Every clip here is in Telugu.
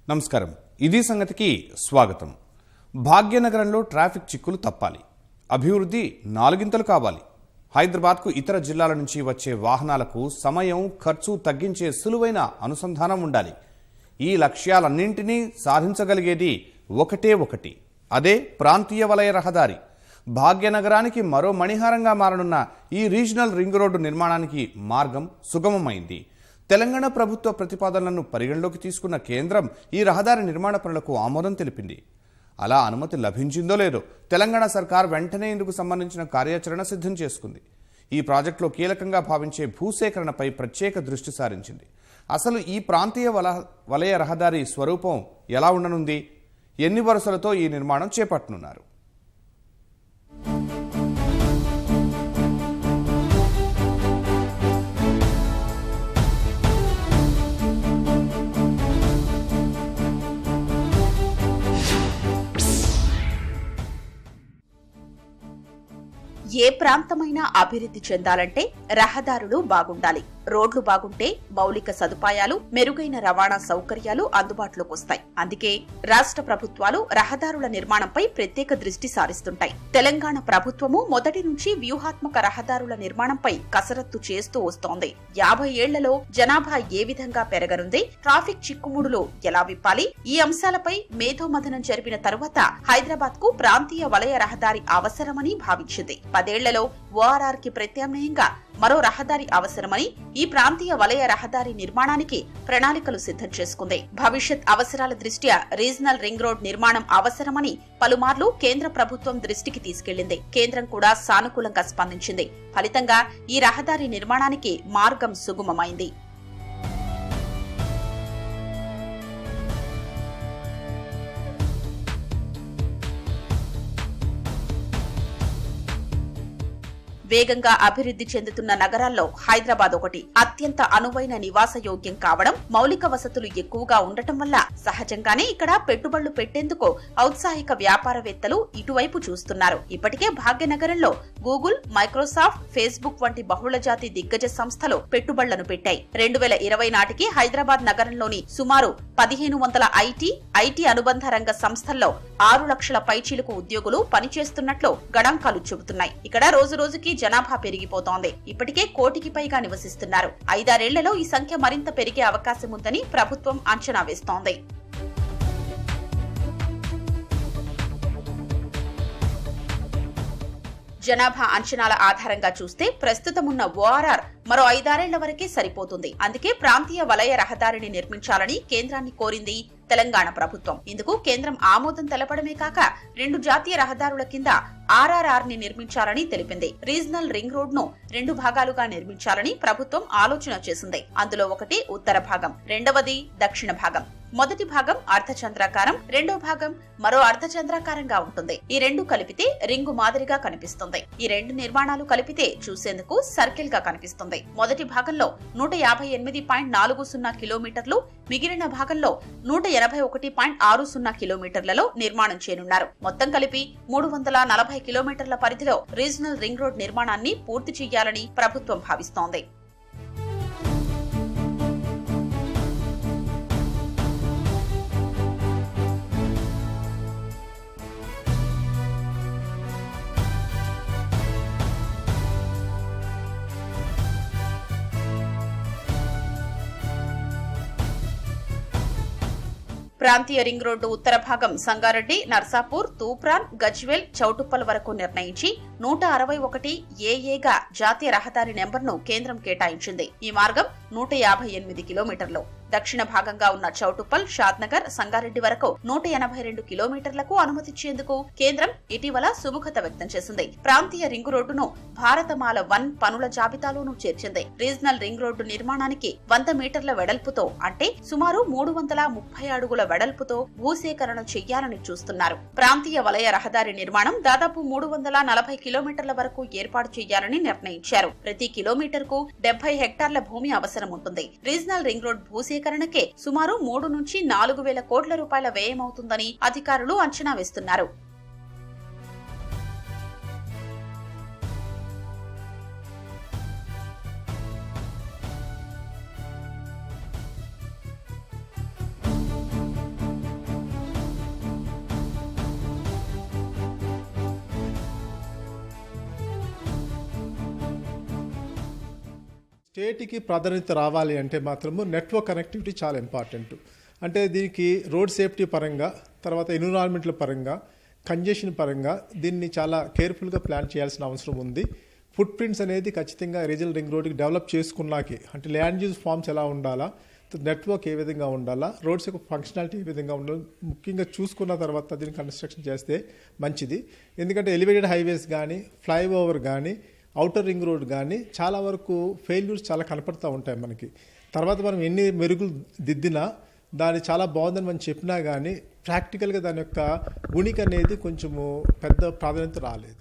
నమస్కారం. ఇది సంగతికి స్వాగతం. భాగ్యనగరంలో ట్రాఫిక్ చిక్కులు తప్పాలి, అభివృద్ధి నాలుగింతలు కావాలి. హైదరాబాద్కు ఇతర జిల్లాల నుంచి వచ్చే వాహనాలకు సమయం, ఖర్చు తగ్గించే సులువైన అనుసంధానం ఉండాలి. ఈ లక్ష్యాలన్నింటినీ సాధించగలిగేది ఒకటి, అదే ప్రాంతీయ వలయ రహదారి. భాగ్యనగరానికి మరో మణిహారంగా మారనున్న ఈ రీజనల్ రింగ్ రోడ్డు నిర్మాణానికి మార్గం సుగమమైంది. తెలంగాణ ప్రభుత్వ ప్రతిపాదనలను పరిగణలోకి తీసుకున్న కేంద్రం ఈ రహదారి నిర్మాణ పనులకు ఆమోదం తెలిపింది. అలా అనుమతి లభించిందో లేదో తెలంగాణ సర్కార్ వెంటనే ఇందుకు సంబంధించిన కార్యాచరణ సిద్ధం చేసుకుంది. ఈ ప్రాజెక్టులో కీలకంగా భావించే భూసేకరణపై ప్రత్యేక దృష్టి సారించింది. అసలు ఈ ప్రాంతీయ వలయ రహదారి స్వరూపం ఎలా ఉండనుంది? ఎన్ని వరుసలతో ఈ నిర్మాణం చేపట్టనున్నారు? ఏ ప్రాంతమైనా అభివృద్ధి చెందాలంటే రహదారులు బాగుండాలి. రోడ్లు బాగుంటే మౌలిక సదుపాయాలు, మెరుగైన రవాణా సౌకర్యాలు అందుబాటులోకి వస్తాయి. అందుకే రాష్ట్ర ప్రభుత్వాలు రహదారుల నిర్మాణంపై ప్రత్యేక దృష్టి సారిస్తుంటాయి. తెలంగాణ ప్రభుత్వము మొదటి నుంచి వ్యూహాత్మక రహదారుల నిర్మాణంపై కసరత్తు చేస్తూ వస్తోంది. 50 ఏళ్లలో జనాభా ఏ విధంగా పెరగనుంది, ట్రాఫిక్ చిక్కుముడులు ఎలా విప్పాలి, ఈ అంశాలపై మేధోమథనం జరిపిన తరువాత హైదరాబాద్ కు ప్రాంతీయ వలయ రహదారి అవసరమని భావించింది. 10 ఏళ్లలో ఓఆర్ఆర్ కి ప్రత్యామ్నాయంగా మరో రహదారి అవసరమని ఈ ప్రాంతీయ వలయ రహదారి నిర్మాణానికి ప్రణాళికలు సిద్ధం చేసుకుంది. భవిష్యత్ అవసరాల దృష్ట్యా రీజనల్ రింగ్ రోడ్ నిర్మాణం అవసరమని పలుమార్లు కేంద్ర ప్రభుత్వం దృష్టికి తీసుకెళ్లింది. కేంద్రం కూడా సానుకూలంగా స్పందించింది. ఫలితంగా ఈ రహదారి నిర్మాణానికి మార్గం సుగమమైంది. వేగంగా అభివృద్ధి చెందుతున్న నగరాల్లో హైదరాబాద్ ఒకటి. అత్యంత అనువైన నివాస యోగ్యం కావడం, మౌలిక వసతులు ఎక్కువగా ఉండటం వల్ల సహజంగానే ఇక్కడ పెట్టుబడులు పెట్టేందుకు ఔత్సాహిక వ్యాపారవేత్తలు ఇటువైపు చూస్తున్నారు. ఇప్పటికే భాగ్యనగరంలో గూగుల్, మైక్రోసాఫ్ట్, ఫేస్బుక్ వంటి బహుళజాతి దిగ్గజ సంస్థలు పెట్టుబడులను పెట్టాయి. 2020 నాటికి హైదరాబాద్ నగరంలోని సుమారు 1500 ఐటీ అనుబంధ రంగ సంస్థల్లో 6 లక్షల పైచీలకు ఉద్యోగులు పనిచేస్తున్నట్లు గణాంకాలు చెబుతున్నాయి. ఇక్కడ రోజు రోజుకి జనాభా పెరిగిపోతోంది. ఇప్పటికే 1 కోటికి పైగా నివసిస్తున్నారు. 5-6 ఏళ్లలో ఈ సంఖ్య మరింత పెరిగే అవకాశం ఉందని ప్రభుత్వం అంచనా వేస్తోంది. జనాభా అంచనాల ఆధారంగా చూస్తే ప్రస్తుతమున్న ఓఆర్ఆర్ మరో 5-6 ఏళ్ల వరకే సరిపోతుంది. అందుకే ప్రాంతీయ వలయ రహదారిని నిర్మించాలని కేంద్రాన్ని కోరింది తెలంగాణ ప్రభుత్వం. ఇందుకు కేంద్రం ఆమోదం తెలపడమే కాక 2 జాతీయ రహదారుల కింద ఆర్ఆర్ఆర్ ని నిర్మించాలని తెలిపింది. రీజనల్ రింగ్ రోడ్ ను 2 భాగాలుగా నిర్మించాలని ప్రభుత్వం ఆలోచన చేసింది. అందులో ఒకటి ఉత్తర భాగం, రెండవది దక్షిణ భాగం. మొదటి భాగం అర్ధచంద్రాకారం, రెండో భాగం మరో అర్ధచంద్రాకారంగా ఉంటుంది. ఈ 2 కలిపితే రింగు మాదిరిగా కనిపిస్తుంది. ఈ 2 నిర్మాణాలు కలిపితే చూసేందుకు సర్కిల్ గా కనిపిస్తుంది. మొదటి భాగంలో 158.40 కిలోమీటర్లు, మిగిలిన భాగంలో 181.60 కిలోమీటర్లలో నిర్మాణం చేయనున్నారు. మొత్తం కలిపి 340 కిలోమీటర్ల పరిధిలో రీజనల్ రింగ్ రోడ్ నిర్మాణాన్ని పూర్తి చేయాలని ప్రభుత్వం భావిస్తోంది. ప్రాంతీయ రింగ్ రోడ్డు ఉత్తర భాగం సంగారెడ్డి, నర్సాపూర్, తూప్రాన్, గజ్వేల్, చౌటుప్పల్ వరకు నిర్ణయించి 161 ఏఏగా జాతీయ రహదారి నెంబర్ను కేంద్రం కేటాయించింది. ఈ మార్గం 158 కిలోమీటర్లు. దక్షిణ భాగంగా ఉన్న చౌటుప్పల్, షాద్నగర్, సంగారెడ్డి వరకు 182 కిలోమీటర్లకు అనుమతిచ్చేందుకు కేంద్రం ఇటీవల సుముఖత వ్యక్తం చేసింది. ప్రాంతీయ రింగ్ రోడ్డును భారతమాల 1 పనుల జాబితాలోనూ చేర్చింది. రీజనల్ రింగ్ రోడ్డు నిర్మాణానికి 100 మీటర్ల వెడల్పుతో, అంటే సుమారు 330 అడుగుల వెడల్పుతో భూసేకరణ చెయ్యాలని చూస్తున్నారు. ప్రాంతీయ వలయ రహదారి నిర్మాణం దాదాపు 340 కిలోమీటర్ల వరకు ఏర్పాటు చేయాలని నిర్ణయించారు. ప్రతి కిలోమీటర్కు 70 హెక్టార్ల భూమి అవసరం ఉంటుంది. రీజనల్ రింగ్ రోడ్ భూసేకరణకే సుమారు 3 నుంచి 4 వేల కోట్ల రూపాయల వ్యయమవుతుందని అధికారులు అంచనా వేస్తున్నారు. స్టేట్కి ప్రాధాన్యత రావాలి అంటే మాత్రము నెట్వర్క్ కనెక్టివిటీ చాలా ఇంపార్టెంట్. అంటే దీనికి రోడ్ సేఫ్టీ పరంగా, తర్వాత ఎన్విరాన్మెంట్ల పరంగా, కంజెషన్ పరంగా దీన్ని చాలా కేర్ఫుల్గా ప్లాన్ చేయాల్సిన అవసరం ఉంది. ఫుట్ ప్రింట్స్ అనేది ఖచ్చితంగా రీజనల్ రింగ్ రోడ్కి డెవలప్ చేసుకున్నాకే, అంటే ల్యాండ్ యూజ్ ఫార్మ్స్ ఎలా ఉండాలా, నెట్వర్క్ ఏ విధంగా ఉండాలా, రోడ్స్ యొక్క ఫంక్షనాలిటీ ఏ విధంగా ఉండాలి, ముఖ్యంగా చూసుకున్న తర్వాత దీన్ని కన్స్ట్రక్షన్ చేస్తే మంచిది. ఎందుకంటే ఎలివేటెడ్ హైవేస్ కానీ, ఫ్లైఓవర్ కానీ, అవుటర్ రింగ్ రోడ్ కానీ చాలా వరకు ఫెయిల్యూర్స్ చాలా కనపడుతూ ఉంటాయి మనకి. తర్వాత మనం ఎన్ని మెరుగులు దిద్దినా, దాన్ని చాలా బాగుందని మనం చెప్పినా కానీ ప్రాక్టికల్గా దాని యొక్క ఉనికి అనేది కొంచెము పెద్ద ప్రాధాన్యత రాలేదు.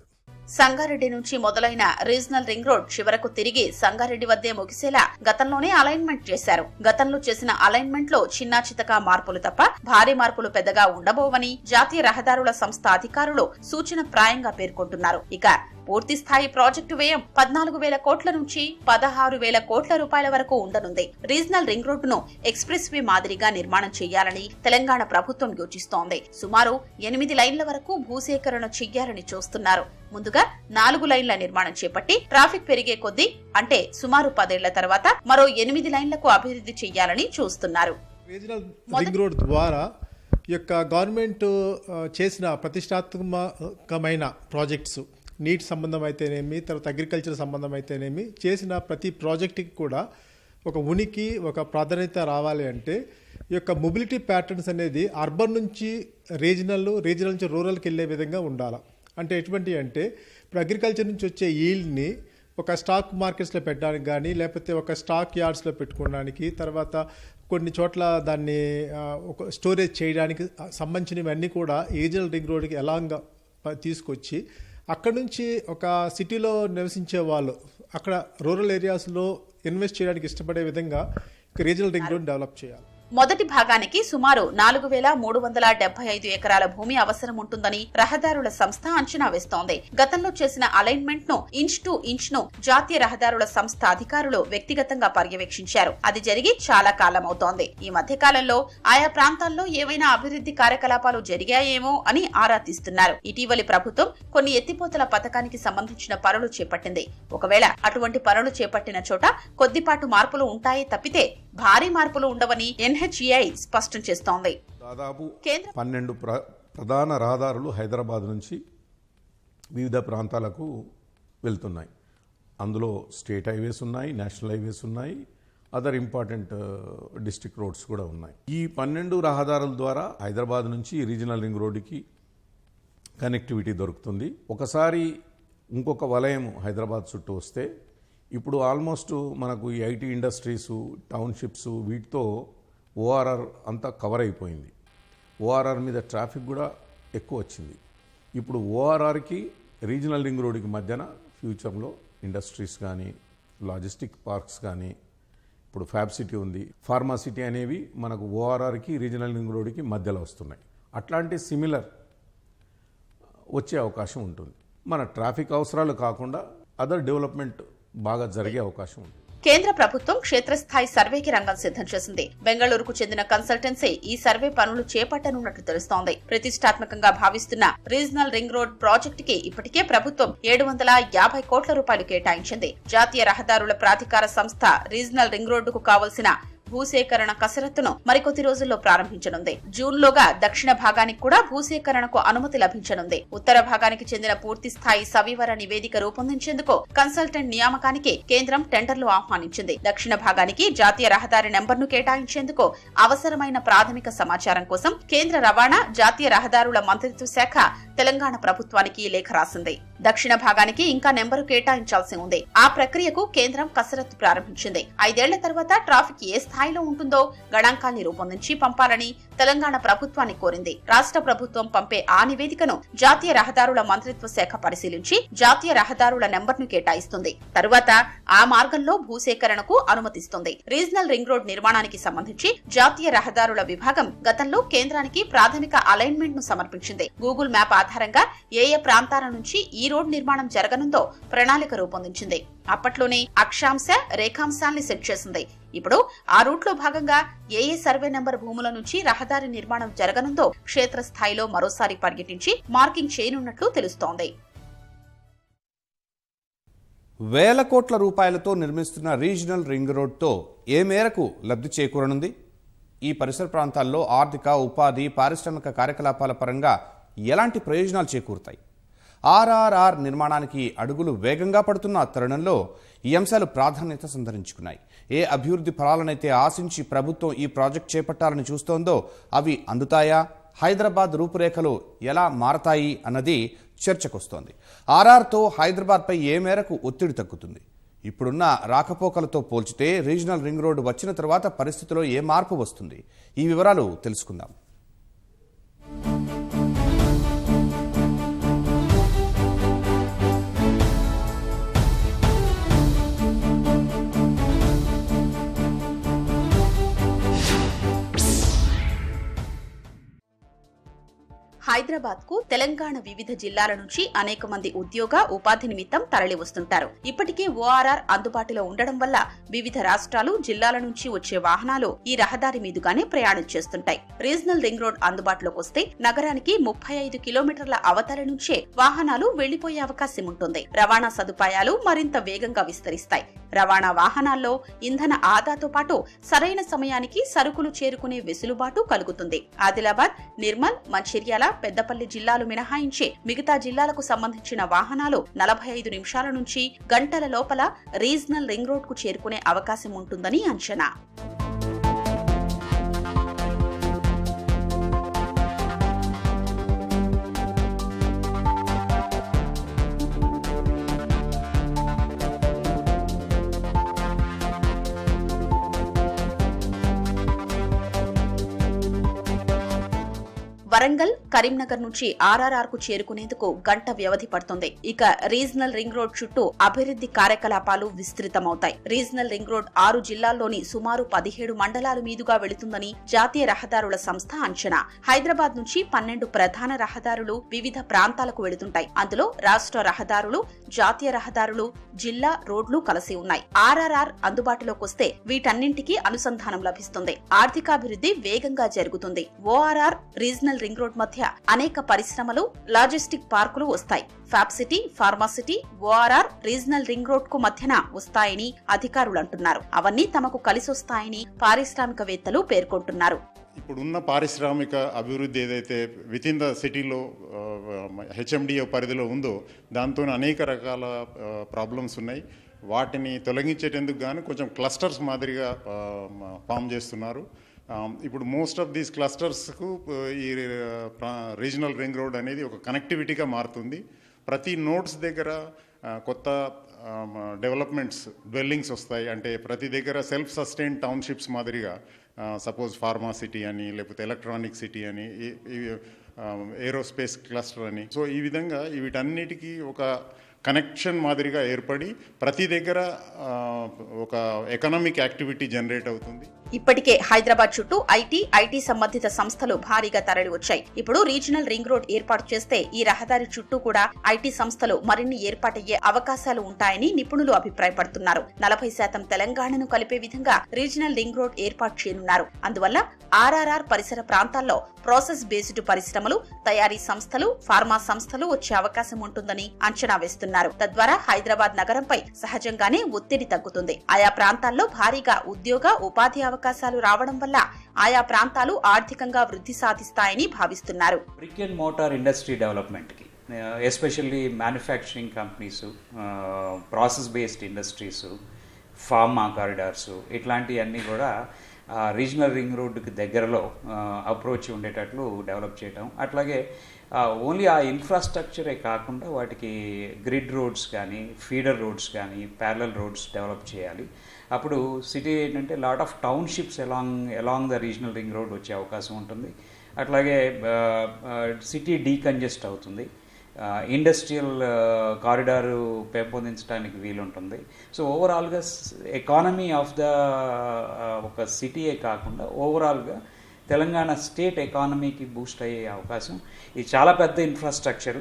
సంగారెడ్డి నుంచి మొదలైన రీజనల్ రింగ్ రోడ్ చివరకు తిరిగి సంగారెడ్డి వద్దే ముగిసేలా గతంలోనే అలైన్మెంట్ చేశారు. గతంలో చేసిన అలైన్మెంట్ లో చిన్నా చితకా మార్పులు తప్ప భారీ మార్పులు పెద్దగా ఉండబోవని జాతీయ రహదారుల సంస్థ అధికారులు సూచన ప్రాయంగా పేర్కొంటున్నారు. ఇక పూర్తి స్థాయి ప్రాజెక్టు వ్యయం 14,000 కోట్ల నుంచి 16,000 కోట్ల రూపాయల వరకు ఉండనుంది. రీజనల్ రింగ్ రోడ్డును ఎక్స్ప్రెస్ వే మాదిరిగా నిర్మాణం చేయాలని తెలంగాణ ప్రభుత్వం యోచిస్తోంది. సుమారు 8 లైన్ల వరకు భూసేకరణ చెయ్యాలని చూస్తున్నారు. ముందుగా 4 లైన్ల నిర్మాణం చేపట్టి ట్రాఫిక్ పెరిగే కొద్దీ, అంటే సుమారు 10 ఏళ్ల తర్వాత మరో 8 లైన్లకు అభివృద్ధి చెయ్యాలని చూస్తున్నారు. రీజనల్ రింగ్ రోడ్ ద్వారా యొక్క గవర్నమెంట్ చేసిన ప్రతిష్టాత్మకమైన ప్రాజెక్ట్స్, నీటి సంబంధం అయితేనేమి, తర్వాత అగ్రికల్చర్ సంబంధం అయితేనేమి, చేసిన ప్రతి ప్రాజెక్టుకి కూడా ఒక ఉనికి, ఒక ప్రాధాన్యత రావాలి అంటే ఈ యొక్క మొబిలిటీ ప్యాటర్న్స్ అనేది అర్బన్ నుంచి రీజనల్ నుంచి రూరల్కి వెళ్ళే విధంగా ఉండాలి. అంటే ఎటువంటి అంటే ఇప్పుడు అగ్రికల్చర్ నుంచి వచ్చే ఈల్డ్ని ఒక స్టాక్ మార్కెట్స్లో పెట్టడానికి కానీ, లేకపోతే ఒక స్టాక్ యార్డ్స్లో పెట్టుకోవడానికి, తర్వాత కొన్ని చోట్ల దాన్ని ఒక స్టోరేజ్ చేయడానికి సంబంధించినవన్నీ కూడా రీజనల్ రింగ్ రోడ్కి ఎలాగా తీసుకొచ్చి అక్కడ నుంచి ఒక సిటీలో నివసించే వాళ్ళు అక్కడ రూరల్ ఏరియాస్లో ఇన్వెస్ట్ చేయడానికి ఇష్టపడే విధంగా రీజనల్ రింగ్ రోడ్ డెవలప్ చేయాలి. మొదటి భాగానికి సుమారు 4,375 ఎకరాల భూమి అవసరం ఉంటుందని రహదారుల సంస్థ అంచనా వేస్తోంది. గతంలో చేసిన అలైన్మెంట్ ను ఇంచ్ టు ఇంచ్ ను జాతీయ రహదారుల సంస్థ అధికారులు వ్యక్తిగతంగా పర్యవేక్షించారు. అది జరిగి చాలా కాలం అవుతోంది. ఈ మధ్య కాలంలో ఆయా ప్రాంతాల్లో ఏవైనా అభివృద్ధి కార్యకలాపాలు జరిగాయేమో అని ఆరా తీస్తున్నారు. ఇటీవలి ప్రభుత్వం కొన్ని ఎత్తిపోతల పథకానికి సంబంధించిన పనులు చేపట్టింది. ఒకవేళ అటువంటి పనులు చేపట్టిన చోట కొద్దిపాటు మార్పులు ఉంటాయే తప్పితే భారీ మార్పులు ఉండవని NHAI స్పష్టం చేస్తోంది. దాదాపు 12 ప్రధాన రహదారులు హైదరాబాద్ నుంచి వివిధ ప్రాంతాలకు వెళ్తున్నాయి. అందులో స్టేట్ హైవేస్ ఉన్నాయి, నేషనల్ హైవేస్ ఉన్నాయి, అదర్ ఇంపార్టెంట్ డిస్ట్రిక్ట్ రోడ్స్ కూడా ఉన్నాయి. ఈ 12 రహదారుల ద్వారా హైదరాబాద్ నుంచి రీజనల్ రింగ్ రోడ్డుకి కనెక్టివిటీ దొరుకుతుంది. ఒకసారి ఇంకొక వలయం హైదరాబాద్ చుట్టూ వస్తే ఇప్పుడు ఆల్మోస్ట్ మనకు ఈ ఐటీ ఇండస్ట్రీస్, టౌన్షిప్స్, వీటితో ORR అంతా కవర్ అయిపోయింది. ORR మీద ట్రాఫిక్ కూడా ఎక్కువ వచ్చింది. ఇప్పుడు ORRకి రీజనల్ రింగ్ రోడ్డుకి మధ్యన ఫ్యూచర్లో ఇండస్ట్రీస్ కానీ, లాజిస్టిక్ పార్క్స్ కానీ, ఇప్పుడు ఫ్యాబ్ సిటీ ఉంది, ఫార్మా సిటీ అనేవి మనకు ORRకి రీజనల్ రింగ్ రోడ్డుకి మధ్యలో వస్తున్నాయి. అట్లాంటి సిమిలర్ వచ్చే అవకాశం ఉంటుంది. మన ట్రాఫిక్ అవసరాలు కాకుండా అదర్ డెవలప్మెంట్ బాగా జరిగే అవకాశం ఉంది. కేంద్ర ప్రభుత్వం క్షేత్రస్థాయి సర్వేకి రంగం సిద్ధం చేసింది. బెంగళూరుకు చెందిన కన్సల్టెన్సీ ఈ సర్వే పనులు చేపట్టనున్నట్లు తెలుస్తోంది. ప్రతిష్టాత్మకంగా భావిస్తున్న రీజనల్ రింగ్ రోడ్ ప్రాజెక్టుకి ఇప్పటికే ప్రభుత్వం 750 కోట్ల రూపాయలు కేటాయించింది. జాతీయ రహదారుల ప్రాధికార సంస్థ రీజనల్ రింగ్ రోడ్డుకు కావలసిన భూసేకరణ కసరత్తును మరికొద్ది రోజుల్లో ప్రారంభించనుంది. జూన్లోగా దక్షిణ భాగానికి కూడా భూసేకరణకు అనుమతి లభించనుంది. ఉత్తర భాగానికి చెందిన పూర్తి స్థాయి సవివర నివేదిక రూపొందించేందుకు కన్సల్టెంట్ నియామకానికి కేంద్రం టెండర్లు ఆహ్వానించింది. దక్షిణ భాగానికి జాతీయ రహదారి నెంబర్ను కేటాయించేందుకు అవసరమైన ప్రాథమిక సమాచారం కోసం కేంద్ర రవాణా, జాతీయ రహదారుల మంత్రిత్వ శాఖ తెలంగాణ ప్రభుత్వానికి లేఖ రాసింది. దక్షిణ భాగానికి ఇంకా నెంబరు కేటాయించాల్సి ఉంది. ఆ ప్రక్రియకు కేంద్రం కసరత్తు ప్రారంభించింది. 5 ఏళ్ల తర్వాత ట్రాఫిక్ ఏ స్థాయిలో ఉంటుందో గణాంకాల్ని రూపొందించి పంపాలని తెలంగాణ ప్రభుత్వాన్ని కోరింది. రాష్ట్ర ప్రభుత్వం పంపే ఆ నివేదికను జాతీయ రహదారుల మంత్రిత్వ శాఖ పరిశీలించి జాతీయ రహదారుల నెంబర్ను కేటాయిస్తుంది. తరువాత ఆ మార్గంలో భూసేకరణకు అనుమతిస్తుంది. రీజనల్ రింగ్ రోడ్ నిర్మాణానికి సంబంధించి జాతీయ రహదారుల విభాగం గతంలో కేంద్రానికి ప్రాథమిక అలైన్మెంట్ ను సమర్పించింది. గూగుల్ మ్యాప్ ఆధారంగా ఏ ప్రాంతాల నుంచి ఈ రోడ్ నిర్మాణం జరగనుందో ప్రణాళిక రూపొందించింది. అప్పట్లోనే అక్షాంశ, రేఖాంశాల్ని సెట్ చేసింది. ఇప్పుడు ఆ రూట్లో భాగంగా ఏ సర్వే నెంబర్ భూముల నుంచి రహదారి నిర్మాణం జరగనుందో క్షేత్రస్థాయిలో మరోసారి పర్యటించి మార్కింగ్ చేయనున్నట్లు తెలుస్తోంది. వేల కోట్ల రూపాయలతో నిర్మిస్తున్న రీజనల్ రింగ్ రోడ్తో ఏ మేరకు లబ్ధి చేకూరనుంది? ఈ పరిసర ప్రాంతాల్లో ఆర్థిక, ఉపాధి, పారిశ్రామిక కార్యకలాపాల పరంగా ఎలాంటి ప్రయోజనాలు చేకూరుతాయి? ఆర్ఆర్ఆర్ నిర్మాణానికి అడుగులు వేగంగా పడుతున్న తరుణంలో ఈ అంశాలు ప్రాధాన్యత సంతరించుకున్నాయి. ఏ అభివృద్ధి ఫలాలనైతే ఆశించి ప్రభుత్వం ఈ ప్రాజెక్ట్ చేపట్టాలని చూస్తోందో అవి అందుతాయా? హైదరాబాద్ రూపురేఖలు ఎలా మారతాయి అన్నది చర్చకొస్తోంది. ఆర్ఆర్తో హైదరాబాద్పై ఏ మేరకు ఒత్తిడి తగ్గుతుంది? ఇప్పుడున్న రాకపోకలతో పోల్చితే రీజనల్ రింగ్ రోడ్డు వచ్చిన తర్వాత పరిస్థితిలో ఏ మార్పు వస్తుంది? ఈ వివరాలు తెలుసుకుందాం. హైదరాబాద్ కు తెలంగాణ వివిధ జిల్లాల నుంచి అనేక మంది ఉద్యోగ, ఉపాధి నిమిత్తం తరలి వస్తుంటారు. ఇప్పటికే ఓఆర్ఆర్ అందుబాటులో ఉండడం వల్ల వివిధ రాష్ట్రాలు, జిల్లాల నుంచి వచ్చే వాహనాలు ఈ రహదారి మీదుగానే ప్రయాణం చేస్తుంటాయి. రీజనల్ రింగ్ రోడ్ అందుబాటులోకి వస్తే నగరానికి 35 కిలోమీటర్ల అవతల నుంచే వాహనాలు వెళ్లిపోయే అవకాశం ఉంటుంది. రవాణా సదుపాయాలు మరింత వేగంగా విస్తరిస్తాయి. రవాణా వాహనాల్లో ఇంధన ఆదాతో పాటు సరైన సమయానికి సరుకులు చేరుకునే వెసులుబాటు కలుగుతుంది. ఆదిలాబాద్, నిర్మల్, మంచిర్యాల, పెద్దపల్లి జిల్లాలు మినహాయించి మిగతా జిల్లాలకు సంబంధించిన వాహనాలు 45 నిమిషాల నుంచి గంటల లోపల రీజనల్ రింగ్ రోడ్ కు చేరుకునే అవకాశం ఉంటుందని అంచనా. వరంగల్, కరీంనగర్ నుంచి ఆర్ఆర్ఆర్ కు చేరుకునేందుకు గంట వ్యవధి పడుతుంది. ఇక రీజనల్ రింగ్ రోడ్ చుట్టూ అభివృద్ధి కార్యకలాపాలు విస్తృతమవుతాయి. రీజనల్ రింగ్ రోడ్ 6 జిల్లాల్లోని సుమారు 17 మండలాల మీదుగా వెళుతుందని జాతీయ రహదారుల సంస్థ అంచనా. హైదరాబాద్ నుంచి 12 ప్రధాన రహదారులు వివిధ ప్రాంతాలకు వెళుతుంటాయి. అందులో రాష్ట్ర రహదారులు, జాతీయ రహదారులు, జిల్లా రోడ్లు కలిసి ఉన్నాయి. ఆర్ఆర్ఆర్ అందుబాటులోకి వస్తే వీటన్నింటికీ అనుసంధానం లభిస్తుంది. ఆర్థికాభివృద్ధి వేగంగా జరుగుతుంది. ఓఆర్ఆర్, రీజనల్ రింగ్ రోడ్ మధ్య అనేక పరిశ్రమలు, లాజిస్టిక్ పార్కులు వస్తాయి. Fab city, pharma city ORR regional ring road కు మధ్యన వస్తాయని అధికారులు అంటున్నారు. అవన్నీ తమకు కలిసొస్తాయని పారిశ్రామికవేత్తలు పేర్కొంటున్నారు. ఇప్పుడున్న పారిశ్రామిక అభివృద్ధి ఏదైతే విత్ ఇన్ ద సిటీలో హెచ్ఎండిఏ పరిధిలో ఉందో దాంతో అనేక రకాల ప్రాబ్లమ్స్ ఉన్నాయి. వాటిని తొలగించేటందుకు గాను కొంచెం క్లస్టర్స్ మాదిరిగా ఫామ్ చేస్తున్నారు. ఇప్పుడు మోస్ట్ ఆఫ్ దీస్ క్లస్టర్స్కు ఈ రీజనల్ రింగ్ రోడ్ అనేది ఒక కనెక్టివిటీగా మారుతుంది. ప్రతి నోడ్స్ దగ్గర కొత్త డెవలప్మెంట్స్, డ్వెల్లింగ్స్ వస్తాయి. అంటే ప్రతి దగ్గర సెల్ఫ్ సస్టైన్ టౌన్షిప్స్ మాదిరిగా సపోజ్ ఫార్మా సిటీ అని, లేకపోతే ఎలక్ట్రానిక్ సిటీ అని, ఏరోస్పేస్ క్లస్టర్ అని. సో ఈ విధంగా వీటన్నిటికీ ఒక కనెక్షన్ మాదిరిగా ఏర్పడి ప్రతి దగ్గర ఒక ఎకనామిక్ యాక్టివిటీ జనరేట్ అవుతుంది. ఇప్పటికే హైదరాబాద్ చుట్టూ ఐటీ సంబంధిత సంస్థలు భారీగా తరలి వచ్చాయి. ఇప్పుడు రీజనల్ రింగ్ రోడ్ ఏర్పాటు చేస్తే ఈ రహదారి చుట్టూ కూడా ఐటీ సంస్థలు మరిన్ని ఏర్పాటయ్యే అవకాశాలు ఉంటాయని నిపుణులు అభిప్రాయపడుతున్నారు. 40% తెలంగాణను కలిపే విధంగా రీజనల్ రింగ్ రోడ్ ఏర్పాటు చేయనున్నారు. అందువల్ల ఆర్ఆర్ఆర్ పరిసర ప్రాంతాల్లో ప్రాసెస్ బేస్డ్ పరిశ్రమలు, తయారీ సంస్థలు, ఫార్మా సంస్థలు వచ్చే అవకాశం ఉంటుందని అంచనా వేస్తున్నారు. తద్వారా హైదరాబాద్ నగరంపై సహజంగానే ఒత్తిడి తగ్గుతుంది. ఆయా ప్రాంతాల్లో భారీగా ఉద్యోగ, ఉపాధి అవకాశాలు రావడం వల్ల ఆయా ప్రాంతాలు ఆర్థికంగా వృద్ధి సాధిస్తాయని భావిస్తున్నారు. బ్రిక్ అండ్ మోటార్ ఇండస్ట్రీ డెవలప్మెంట్కి, especially manufacturing companies, process based industries, pharma corridors, ఇట్లాంటివన్నీ కూడా రీజనల్ రింగ్ రోడ్డుకి దగ్గరలో అప్రోచ్ ఉండేటట్లు డెవలప్ చేయటం. అట్లాగే ఓన్లీ ఆ ఇన్ఫ్రాస్ట్రక్చరే కాకుండా వాటికి గ్రిడ్ రోడ్స్ కానీ, ఫీడర్ రోడ్స్ కానీ, ప్యారలల్ రోడ్స్ డెవలప్ చేయాలి. అప్పుడు సిటీ ఏంటంటే lot of townships along the regional ring road వచ్చే అవకాశం ఉంటుంది. అట్లాగే సిటీ డీకంజెస్ట్ అవుతుంది. ఇండస్ట్రియల్ కారిడారు పెంపొందించడానికి వీలుంటుంది. సో ఓవరాల్గా ఎకానమీ ఆఫ్ ద ఒక సిటీయే కాకుండా ఓవరాల్గా తెలంగాణ స్టేట్ ఎకానమీకి బూస్ట్ అయ్యే అవకాశం. ఇది చాలా పెద్ద infrastructure,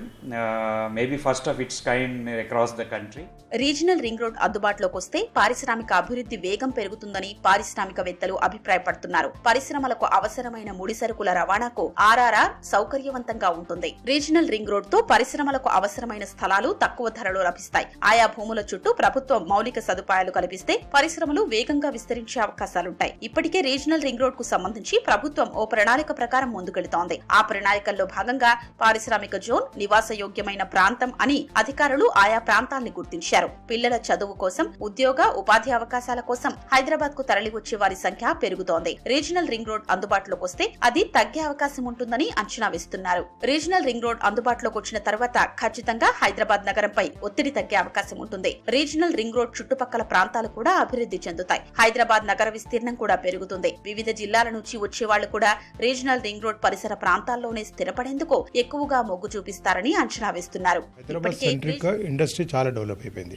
maybe first of it's kind across the country. Regional ring road అందుబాటులోకి వస్తే పారిశ్రామిక అభివృద్ధి వేగం పెరుగుతుందని పారిశ్రామికవేత్తలు అభిప్రాయపడుతున్నారు. పరిశ్రమలకు అవసరమైన ముడి సరుకుల రవాణాకు ఆర్ఆర్ఆర్ సౌకర్యవంతంగా ఉంటుంది. రీజనల్ రింగ్ రోడ్ తో పరిశ్రమలకు అవసరమైన స్థలాలు తక్కువ ధరలో లభిస్తాయి. ఆయా భూముల చుట్టూ ప్రభుత్వం మౌలిక సదుపాయాలు కల్పిస్తే పరిశ్రమలు వేగంగా విస్తరించే అవకాశాలుంటాయి. ఇప్పటికే రీజనల్ రింగ్ రోడ్ కు సంబంధించి ప్రభుత్వం ఓ ప్రణాళిక ప్రకారం ముందుకెళుతోంది. ఆ ప్రణాళికల్లో భాగంగా పారిశ్రామిక జోన్, నివాసయోగ్యమైన ప్రాంతం అని అధికారులు ఆయా ప్రాంతాల్ని గుర్తించారు. పిల్లల చదువు కోసం, ఉద్యోగ ఉపాధి అవకాశాల కోసం హైదరాబాద్ కు తరలివచ్చే వారి సంఖ్య పెరుగుతోంది. రీజనల్ రింగ్ రోడ్ అందుబాటులోకి వస్తే అది తగ్గే అవకాశం ఉంటుందని అంచనా వేస్తున్నారు. రీజనల్ రింగ్ రోడ్ అందుబాటులోకి వచ్చిన తర్వాత ఖచ్చితంగా హైదరాబాద్ నగరంపై ఒత్తిడి తగ్గే అవకాశం ఉంటుంది. రీజనల్ రింగ్ రోడ్ చుట్టుపక్కల ప్రాంతాలు కూడా అభివృద్ధి చెందుతాయి. హైదరాబాద్ నగర విస్తీర్ణం కూడా పెరుగుతుంది. వివిధ జిల్లాల నుంచి వచ్చే వాళ్లు కూడా రీజనల్ రింగ్ రోడ్ పరిసర ప్రాంతాల్లోనే స్థిరపడేందుకు ఎక్కువగా మొగ్గు చూపిస్తారని అంచనా వేస్తున్నారు. హైదరాబాద్ సెంట్రిక్ ఇండస్ట్రీ చాలా డెవలప్ అయిపోయింది.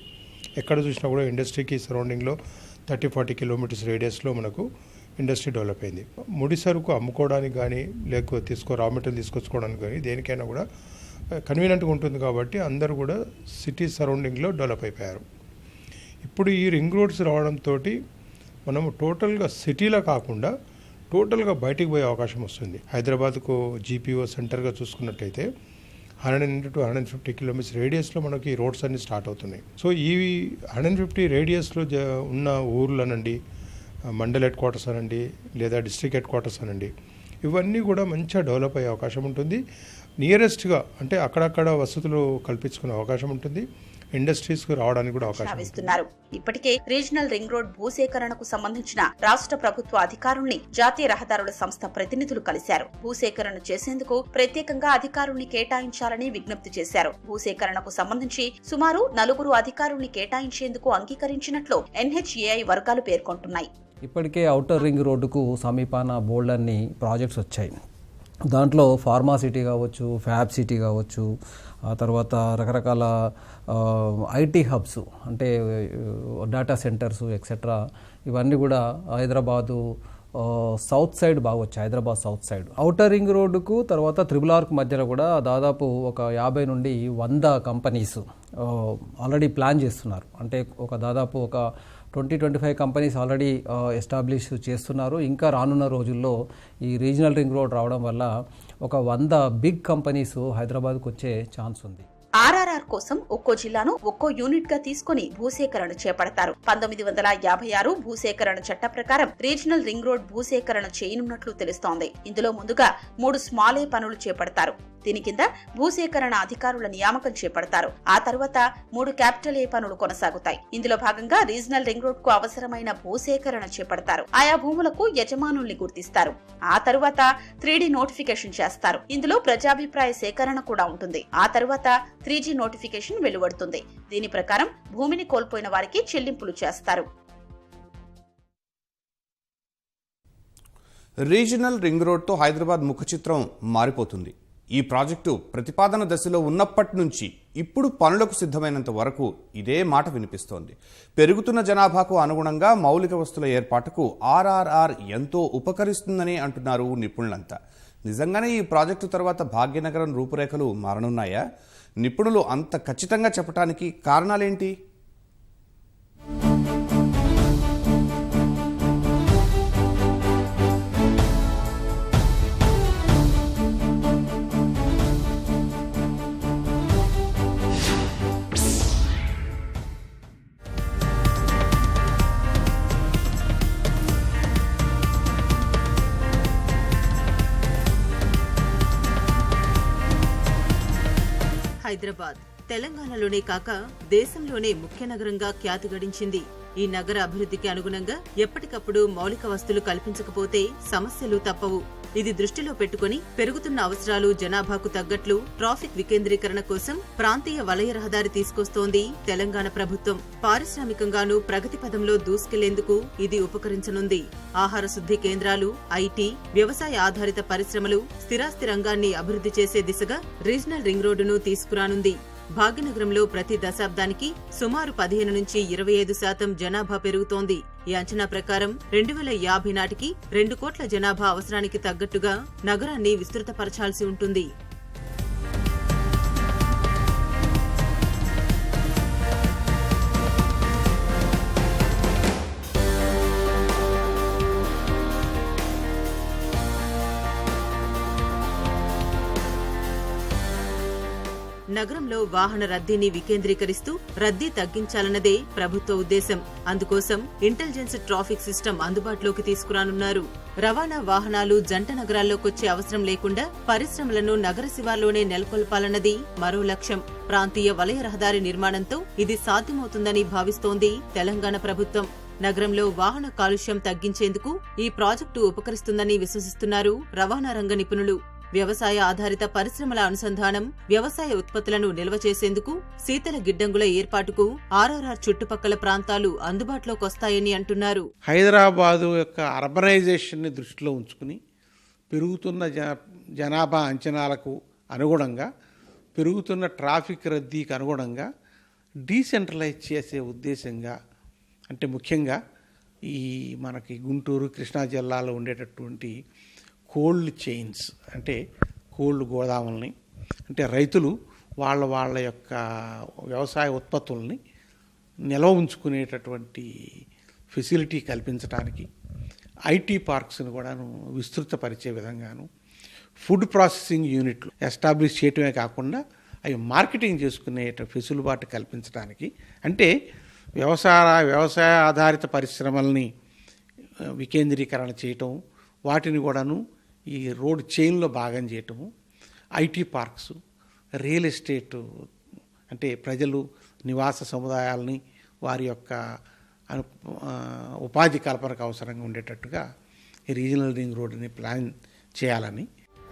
ఎక్కడ చూసినా కూడా ఇండస్ట్రీకి సరౌండింగ్లో 30-40 కిలోమీటర్స్ రేడియస్లో మనకు ఇండస్ట్రీ డెవలప్ అయింది. ముడి సరుకు అమ్ముకోవడానికి కానీ, లేకపోతే రా మెటీరియల్ తీసుకొచ్చుకోవడానికి కానీ, దేనికైనా కూడా కన్వీనియంట్గా ఉంటుంది. కాబట్టి అందరూ కూడా సిటీ సరౌండింగ్లో డెవలప్ అయిపోయారు. ఇప్పుడు ఈ రింగ్ రోడ్స్ రావడంతో మనము టోటల్గా సిటీలో కాకుండా టోటల్గా బయటికి పోయే అవకాశం వస్తుంది. హైదరాబాద్కు జీపీఓ సెంటర్గా చూసుకున్నట్టయితే 100 to 150 కిలోమీటర్స్ రేడియస్లో మనకి రోడ్స్ అన్ని స్టార్ట్ అవుతున్నాయి. సో ఈ 150 రేడియస్లో ఉన్న ఊర్లనండి, మండల్ హెడ్ క్వార్టర్స్ అనండి, లేదా డిస్ట్రిక్ట్ హెడ్ క్వార్టర్స్ అనండి, ఇవన్నీ కూడా మంచిగా డెవలప్ అయ్యే అవకాశం ఉంటుంది. నియరెస్ట్గా అంటే అక్కడక్కడ వసతులు కల్పించుకునే అవకాశం ఉంటుంది. ఇండస్ట్రీస్ కు రావడానికి కూడా అవకాశం ఇస్తున్నారు. ఇప్పటికే రీజనల్ రింగ్ రోడ్ భూసేకరణకు సంబంధించిన రాష్ట్ర ప్రభుత్వ అధికారుల్ని జాతీయ రహదారుల సంస్థ ప్రతినిధులు కలిశారు. భూసేకరణ చేసేందుకు ప్రత్యేకంగా అధికారుల్ని కేటాయించాలని విజ్ఞప్తి చేశారు. భూసేకరణకు సంబంధించి సుమారు 4 అధికారుల్ని కేటాయించేందుకు అంగీకరించినట్లు NHAI వర్గాలు పేర్కొంటున్నాయి. ఇప్పటికే ఔటర్ రింగ్ రోడ్డుకు సమీపాన బోల్డన్ని ప్రాజెక్ట్స్ వచ్చాయి. దాంట్లో ఫార్మా సిటీ కావచ్చు, ఫ్యాబ్ సిటీ కావచ్చు, ఆ తర్వాత రకరకాల ఐటీ హబ్స్ అంటే డేటా సెంటర్స్ ఎక్సెట్రా, ఇవన్నీ కూడా హైదరాబాదు సౌత్ సైడ్ బాగా వచ్చాయి. Hyderabad south side outer ring రోడ్డుకు తర్వాత త్రిబుల్ మధ్యలో కూడా దాదాపు ఒక 50 నుండి 100 కంపెనీస్ ఆల్రెడీ ప్లాన్ చేస్తున్నారు. అంటే దాదాపు ఒక 20-25 కంపెనీస్ ఆల్రెడీ ఎస్టాబ్లిష్ చేస్తున్నారు. ఇంకా రానున్న రోజుల్లో ఈ రీజనల్ రింగ్ రోడ్ రావడం వల్ల ఒక 100 బిగ్ కంపెనీస్ హైదరాబాద్కు వచ్చే ఛాన్స్ ఉంది. ఆర్ఆర్ఆర్ కోసం ఒక్కో జిల్లాను ఒక్కో యూనిట్ గా తీసుకుని భూసేకరణ చేపడతారు. 1956 భూసేకరణ చట్ట ప్రకారం రీజనల్ రింగ్ రోడ్ భూసేకరణ చేయనున్నట్లు తెలుస్తోంది. ఇందులో ముందుగా 3 స్మాల్ ఏ పనులు చేపడతారు. దీని కింద భూసేకరణ అధికారుల నియామకం చేపడతారు. ఆ తర్వాత 3 క్యాపిటల్ ఏ పనులు కొనసాగుతాయి. ఇందులో భాగంగా రీజనల్ రింగ్ రోడ్ కు అవసరమైన భూసేకరణ చేపడతారు. ఆయా భూములకు యజమానుల్ని గుర్తిస్తారు. ఆ తర్వాత 3D నోటిఫికేషన్ చేస్తారు. ఇందులో ప్రజాభిప్రాయ సేకరణ కూడా ఉంటుంది. ఆ తర్వాత 3G నోటిఫికేషన్ వెలువడుతుంది. దీని ప్రకారం భూమిని కోల్పోయిన వారికి చెల్లింపులు చేస్తారు. రీజనల్ రింగ్ రోడ్తో హైదరాబాద్ ముఖ చిత్రం మారిపోతుంది. ఈ ప్రాజెక్టు ప్రతిపాదన దశలో ఉన్నప్పటి నుంచి ఇప్పుడు పనులకు సిద్ధమైనంత వరకు ఇదే మాట వినిపిస్తోంది. పెరుగుతున్న జనాభాకు అనుగుణంగా మౌలిక వస్తువుల ఏర్పాటుకు ఆర్ఆర్ఆర్ ఎంతో ఉపకరిస్తుందని అంటున్నారు నిపుణులంతా. నిజంగానే ఈ ప్రాజెక్టు తర్వాత భాగ్యనగరం రూపురేఖలు మారనున్నాయా? నిపుణులు అంత ఖచ్చితంగా చెప్పడానికి కారణాలేంటి? హైదరాబాద్ తెలంగాణలోనే కాక దేశంలోనే ముఖ్య నగరంగా ఖ్యాతి గడించింది. ఈ నగర అభివృద్ధికి అనుగుణంగా ఎప్పటికప్పుడు మౌలిక వస్తువులు కల్పించకపోతే సమస్యలు తప్పవు. ఇది దృష్టిలో పెట్టుకుని పెరుగుతున్న అవసరాలు జనాభాకు తగ్గట్లు ట్రాఫిక్ వికేంద్రీకరణ కోసం ప్రాంతీయ వలయ రహదారి తీసుకొస్తోంది తెలంగాణ ప్రభుత్వం. పారిశ్రామికంగానూ ప్రగతి పదంలో దూసుకెళ్లేందుకు ఇది ఉపకరించనుంది. ఆహార శుద్ధి కేంద్రాలు, ఐటీ, వ్యవసాయ ఆధారిత పరిశ్రమలు, స్థిరాస్తి రంగాన్ని అభివృద్ధి చేసే దిశగా రీజనల్ రింగ్ రోడ్డును తీసుకురానుంది. భాగ్యనగరంలో ప్రతి దశాబ్దానికి సుమారు 15 నుంచి 25% జనాభా పెరుగుతోంది. ఈ అంచనా ప్రకారం 2050 నాటికి 2 కోట్ల జనాభా అవసరానికి తగ్గట్టుగా నగరాన్ని విస్తృతపరచాల్సి ఉంటుంది. నగరంలో వాహన రద్దీని వికేంద్రీకరిస్తూ రద్దీ తగ్గించాలన్నదే ప్రభుత్వ ఉద్దేశం. అందుకోసం ఇంటెలిజెన్స్ ట్రాఫిక్ సిస్టమ్ అందుబాటులోకి తీసుకురానున్నారు. రవాణా వాహనాలు జంట నగరాల్లోకొచ్చే అవసరం లేకుండా పరిశ్రమలను నగర శివార్లోనే నెలకొల్పాలన్నది మరో లక్ష్యం. ప్రాంతీయ వలయ రహదారి నిర్మాణంతో ఇది సాధ్యమవుతుందని భావిస్తోంది తెలంగాణ ప్రభుత్వం. నగరంలో వాహన కాలుష్యం తగ్గించేందుకు ఈ ప్రాజెక్టు ఉపకరిస్తుందని విశ్వసిస్తున్నారు రవాణా రంగ నిపుణులు. వ్యవసాయ ఆధారిత పరిశ్రమల అనుసంధానం, వ్యవసాయ ఉత్పత్తులను నిల్వ చేసేందుకు శీతల గిడ్డంగుల ఏర్పాటుకు ఆర్ఆర్ఆర్ చుట్టుపక్కల ప్రాంతాలు అందుబాటులోకి వస్తాయని అంటున్నారు. హైదరాబాదు యొక్క అర్బనైజేషన్ ని దృష్టిలో ఉంచుకుని పెరుగుతున్న జనాభా అంచనాలకు అనుగుణంగా, పెరుగుతున్న ట్రాఫిక్ రద్దీకి అనుగుణంగా డీసెంట్రలైజ్ చేసే ఉద్దేశంగా, అంటే ముఖ్యంగా ఈ మనకి గుంటూరు, కృష్ణా జిల్లాలో ఉండేటటువంటి కోల్డ్ చైన్స్, అంటే కోల్డ్ గోదాములని, అంటే రైతులు వాళ్ళ యొక్క వ్యవసాయ ఉత్పత్తుల్ని నిల్వ ఉంచుకునేటటువంటి ఫెసిలిటీ కల్పించడానికి ఐటీ పార్క్స్ని కూడాను విస్తృతపరిచే విధంగాను ఫుడ్ ప్రాసెసింగ్ యూనిట్లు ఎస్టాబ్లిష్ చేయటమే కాకుండా అవి మార్కెటింగ్ చేసుకునే వెసులుబాటు కల్పించడానికి, అంటే వ్యవసాయ ఆధారిత పరిశ్రమల్ని వికేంద్రీకరణ చేయటం, వాటిని కూడాను ఈ రోడ్ చైన్లో భాగం చేయటము, ఐటీ పార్క్స్, రియల్ ఎస్టేటు, అంటే ప్రజలు నివాస సముదాయాలని వారి యొక్క ఉపాధి కల్పనకు అవసరంగా ఉండేటట్టుగా ఈ రీజనల్ రింగ్ రోడ్డుని ప్లాన్ చేయాలని.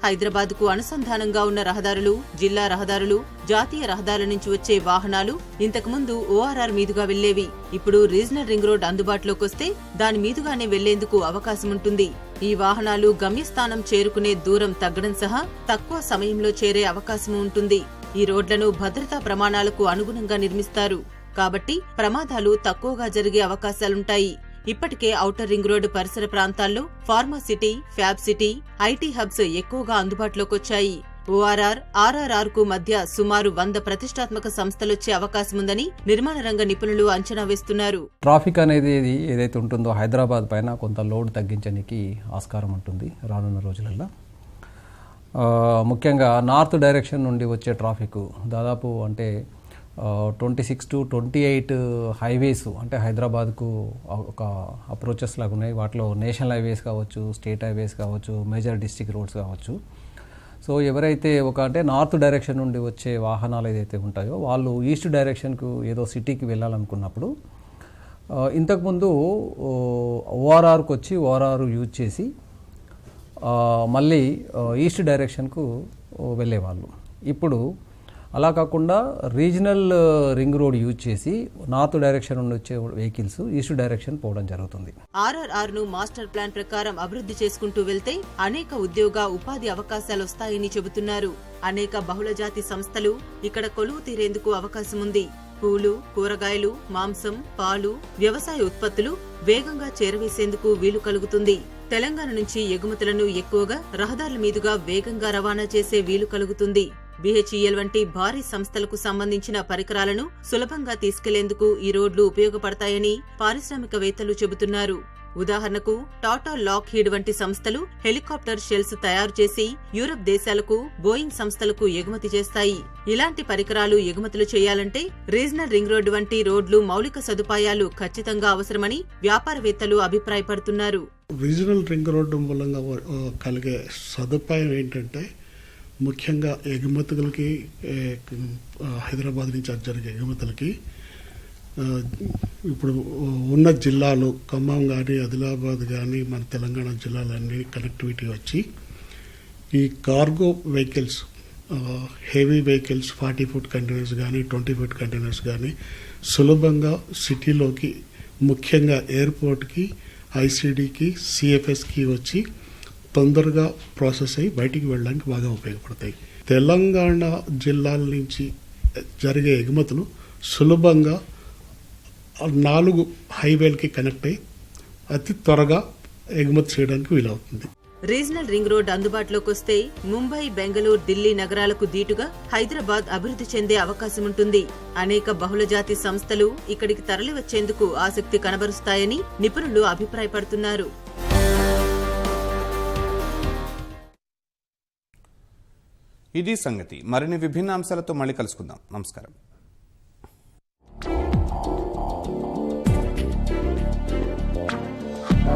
హైదరాబాద్కు అనుసంధానంగా ఉన్న రహదారులు, జిల్లా రహదారులు, జాతీయ రహదారుల నుంచి వచ్చే వాహనాలు ఇంతకుముందు ఓఆర్ఆర్ మీదుగా వెళ్లేవి. ఇప్పుడు రీజనల్ రింగ్ రోడ్ అందుబాటులోకి వస్తే దాని మీదుగానే వెళ్లేందుకు అవకాశం ఉంటుంది. ఈ వాహనాలు గమ్యస్థానం చేరుకునే దూరం తగ్గడం సహా తక్కువ సమయంలో చేరే అవకాశం ఉంటుంది. ఈ రోడ్లను భద్రతా ప్రమాణాలకు అనుగుణంగా నిర్మిస్తారు కాబట్టి ప్రమాదాలు తక్కువగా జరిగే అవకాశాలుంటాయి. ఇప్పటికే ఔటర్ రింగ్ రోడ్డు పరిసర ప్రాంతాల్లో pharma city, fab city, IT hubs ఎక్కువగా అందుబాటులోకొచ్చాయి. ఓఆర్ఆర్, ఆర్ఆర్ఆర్ కు మధ్య సుమారు 100 ప్రతిష్టాత్మక సంస్థలొచ్చే అవకాశముందని నిర్మాణ రంగ నిపుణులు అంచనా వేస్తున్నారు. ట్రాఫిక్ అనేది ఏదైతే ఉంటుందో హైదరాబాద్ పైన కొంత లోడ్ తగ్గించడానికి ఆస్కారం ఉంటుంది రానున్న రోజులలో. ముఖ్యంగా నార్త్ డైరెక్షన్ నుండి వచ్చే ట్రాఫిక్ దాదాపు అంటే 26 to 28 హైవేస్ అంటే హైదరాబాద్కు ఒక అప్రోచెస్ లాగా ఉన్నాయి. వాటిలో నేషనల్ హైవేస్ కావచ్చు, స్టేట్ హైవేస్ కావచ్చు, మేజర్ డిస్ట్రిక్ట్ రోడ్స్ కావచ్చు. సో ఎవరైతే అంటే నార్త్ డైరెక్షన్ నుండి వచ్చే వాహనాలు ఏదైతే ఉంటాయో వాళ్ళు ఈస్ట్ డైరెక్షన్కు ఏదో సిటీకి వెళ్ళాలనుకున్నప్పుడు ఇంతకుముందు ఓఆర్ఆర్కి వచ్చి ఓఆర్ఆర్ యూజ్ చేసి మళ్ళీ ఈస్ట్ డైరెక్షన్కు వెళ్ళేవాళ్ళు. ఇప్పుడు అలా కాకుండా రీజనల్ రింగ్ రోడ్ యూజ్ చేసి నార్త్ డైరెక్షన్ నుండి వచ్చే వెహికల్స్ ఈస్ట్ డైరెక్షన్ పోవడం జరుగుతుంది. ఆర్ఆర్ఆర్ ను మాస్టర్ ప్లాన్ ప్రకారం అభివృద్ధి చేసుకుంటూ వెళ్తే అనేక ఉద్యోగ ఉపాధి అవకాశాలు వస్తాయని చెబుతున్నారు. అనేక బహుళజాతి సంస్థలు ఇక్కడ కొలువు తీరేందుకు అవకాశం ఉంది. పూలు, కూరగాయలు, మాంసం, పాలు, వ్యవసాయ ఉత్పత్తులు వేగంగా చేరవేసేందుకు వీలు కలుగుతుంది. తెలంగాణ నుంచి ఎగుమతులను ఎక్కువగా రహదారుల మీదుగా వేగంగా రవాణా చేసే వీలు కలుగుతుంది. BHEL వంటి భారీ సంస్థలకు సంబంధించిన పరికరాలను సులభంగా తీసుకెళ్లేందుకు ఈ రోడ్లు ఉపయోగపడతాయని పారిశ్రామికవేత్తలు చెబుతున్నారు. ఉదాహరణకు టాటా లాక్హీడ్ వంటి సంస్థలు హెలికాప్టర్ షెల్స్ తయారు చేసి యూరప్ దేశాలకు, బోయింగ్ సంస్థలకు ఎగుమతి చేస్తాయి. ఇలాంటి పరికరాలు ఎగుమతులు చేయాలంటే రీజనల్ రింగ్ రోడ్డు వంటి రోడ్లు మౌలిక సదుపాయాలు ఖచ్చితంగా అవసరమని వ్యాపారవేత్తలు అభిప్రాయపడుతున్నారు. రీజనల్ రింగ్ రోడ్డు మూలంగా కలిగే సదుపాయం ఏంటంటే ముఖ్యంగా ఎగుమతులకి, హైదరాబాద్ నుంచి జరిగే ఎగుమతులకి ఇప్పుడు ఉన్న జిల్లాలు ఖమ్మం కానీ, ఆదిలాబాద్ కానీ, మన తెలంగాణ జిల్లాలన్నీ కనెక్టివిటీ వచ్చి ఈ cargo vehicles, heavy vehicles 40 foot containers కానీ, 20 ఫుట్ కంటైనర్స్ కానీ సులభంగా సిటీలోకి, ముఖ్యంగా ఎయిర్పోర్ట్కి, ICDకి, CFSకి వచ్చి తొందరగా ప్రాసెస్ అయ్యి బయటికి వెళ్ళడానికి బాగా ఉపయోగపడతాయి. తెలంగాణ జిల్లాల నుంచి జరిగే ఎగుమతులు సులభంగా 4 హైవేలకి కనెక్ట్ అయ్యి అతి త్వరగా ఎగుమతి చేయడానికి వీలవుతుంది. రీజనల్ రింగ్ రోడ్ అందుబాటులోకి వస్తే ముంబై, బెంగళూరు, ఢిల్లీ నగరాలకు దీటుగా హైదరాబాద్ అభివృద్ధి చెందే అవకాశముంటుంది. అనేక బహుళజాతి సంస్థలు ఇక్కడికి తరలివచ్చేందుకు ఆసక్తి కనబరుస్తాయని నిపుణులు అభిప్రాయపడుతున్నారు. ఇది సంగతి. మరిన్ని విభిన్న అంశాలతో మళ్ళీ కలుసుకుందాం. నమస్కారం.